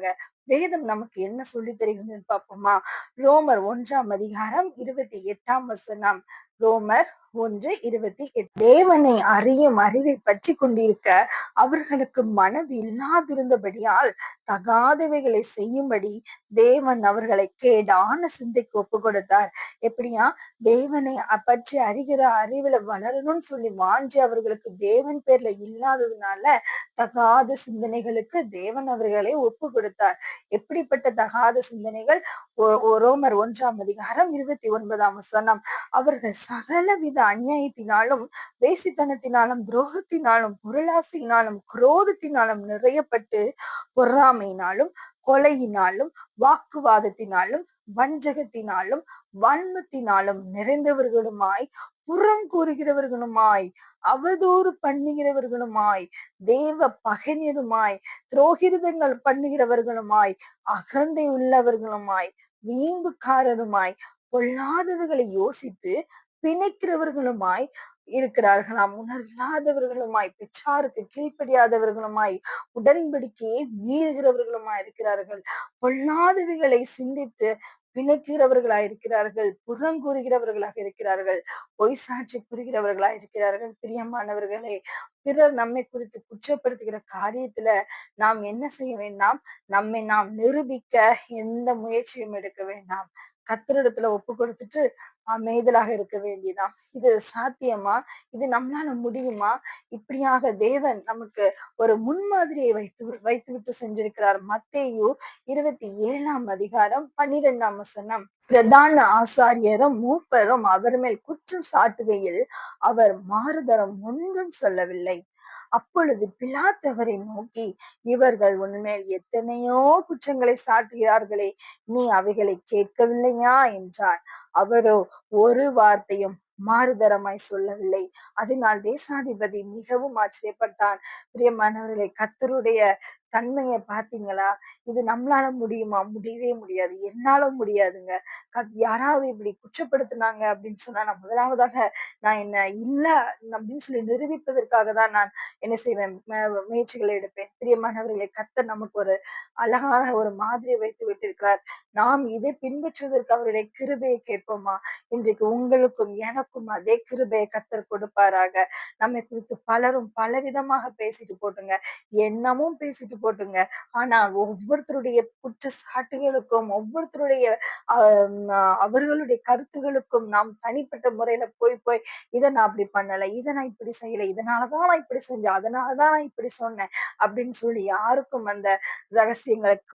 இருக்கிறாங்க. வேதம் நமக்கு என்ன சொல்லி தருகிறதுன்னு பார்ப்போமா? ரோமர் 1 அதிகாரம் 28 ரோமர் 1:28. தேவனை அறியும் அறிவை பற்றி கொண்டிருக்க அவர்களுக்கு மனது இல்லாதிருந்தபடியால் தகாதவைகளை செய்யும்படி தேவன் அவர்களை கேடான சிந்தைக்கு ஒப்பு கொடுத்தார். எப்படியா? தேவனை பற்றி அறிகிற அறிவுல வளரணும்னு சொல்லி வாஞ்சி அவர்களுக்கு தேவன் பேர்ல இல்லாததுனால தகாத சிந்தனைகளுக்கு தேவன் அவர்களை ஒப்பு கொடுத்தார். எப்படிப்பட்ட தகாத சிந்தனைகள்? ரோமர் 1 அதிகாரம் 29 அவர்கள் சகலவித அநியாயத்தினாலும் வேசித்தனத்தினாலும் துரோகத்தினாலும் பொருளாசையினாலும் குரோதத்தினாலும் நிறையப்பட்டு பொறாமையினாலும் கொலையினாலும் வாக்குவாதத்தினாலும் வஞ்சகத்தினாலும் வன்மத்தினாலும் நிறைந்தவர்களுமாய் புறம் கூறுகிறவர்களுமாய் அவதூறு பண்ணுகிறவர்களுமாய் தேவ பகைஞருமாய் துரோகிருதங்கள் பண்ணுகிறவர்களுமாய் அகந்தை உள்ளவர்களுமாய் வீம்புக்காரருமாய் பொல்லாதவர்களை யோசித்து பிணைக்கிறவர்களுமாய் இருக்கிறார்களாம். உணர்வில்லாதவர்களுமாய் பெற்றாருக்கு கீழ்ப்படியாதவர்களுமாய் உடன்படிக்கையை மீறுகிறவர்களுமாய் இருக்கிறார்கள். பொல்லாதவைகளை சிந்தித்து பிணைக்கிறவர்களாய் இருக்கிறார்கள். புறங்கூறுகிறவர்களாக இருக்கிறார்கள். பொய் சாட்சி கூறுகிறவர்களாய் இருக்கிறார்கள். பிரியமானவர்களே, பிறர் நம்மை குறித்து குற்றப்படுத்துகிற காரியத்துல நாம் என்ன செய்ய வேண்டாம்? நம்மை நாம் நிரூபிக்க எந்த முயற்சியும் எடுக்க வேண்டாம். கர்த்தரிடத்துல ஒப்பு கொடுத்துட்டு அமைதலாக இருக்க வேண்டியதாம். இது சாத்தியமா? இது நம்மளால முடியுமா? இப்படியாக தேவன் நமக்கு ஒரு முன்மாதிரியை வைத்துவிட்டு சென்றிருக்கிறார். மத்தேயு 27 அதிகாரம் 12 பிரதான ஆசாரியரும் மூப்பரும் அவர் மேல் குற்றம் சாட்டுகையில் அவர் மாறுதரம் ஒன்றும் சொல்லவில்லை. அப்பொழுது பிலாத்து அவரை நோக்கி, இவர்கள் உன்மேல் எத்தனையோ குற்றங்களை சாட்டுகிறார்களே, நீ அவைகளை கேட்கவில்லையா என்றான். அவரோ ஒரு வார்த்தையும் மாறுதரமாய் சொல்லவில்லை. அதனால் தேசாதிபதி மிகவும் ஆச்சரியப்பட்டான். பிரியமானவர்களே, கர்த்தருடைய தன்மையை பாத்தீங்களா? இது நம்மளால முடியுமா? முடியவே முடியாது. என்னால முடியாதுங்க. யாராவது இப்படி குற்றப்படுத்தினாங்க அப்படின்னு சொன்னா நான் முதலாவதாக நான் என்ன இல்ல அப்படின்னு சொல்லி நிரூபிப்பதற்காக தான் நான் என்ன செய்வேன்? முயற்சிகளை எடுப்பேன். பிரியமானவர்களே, கர்த்தர் நமக்கு ஒரு அழகான ஒரு மாதிரியை வைத்து விட்டிருக்கிறார். நாம் இதை பின்பற்றுவதற்கு அவருடைய கிருபையை கேட்போமா? இன்றைக்கு உங்களுக்கும் எனக்கும் அதே கிருபையை கர்த்தர் கொடுப்பாராக. நம்மை குறித்து பலரும் பலவிதமாக பேசிட்டு போட்டுங்க, என்னமும் பேசிட்டு போட்டுங்க. ஆனா ஒவ்வொருத்தருடைய குற்றச்சாட்டுகளுக்கும் ஒவ்வொருத்தருடைய அவர்களுடைய கருத்துகளுக்கும் நாம் தனிப்பட்ட முறையில போய் இதை நான் அப்படி பண்ணல, இதை நான் இப்படி செய்யல, இதனாலதான் நான் இப்படி செஞ்சேன், அதனாலதான் நான் இப்படி சொன்னேன் அப்படின்னு சொல்லி யாருக்கும் அந்த ரகசியங்களை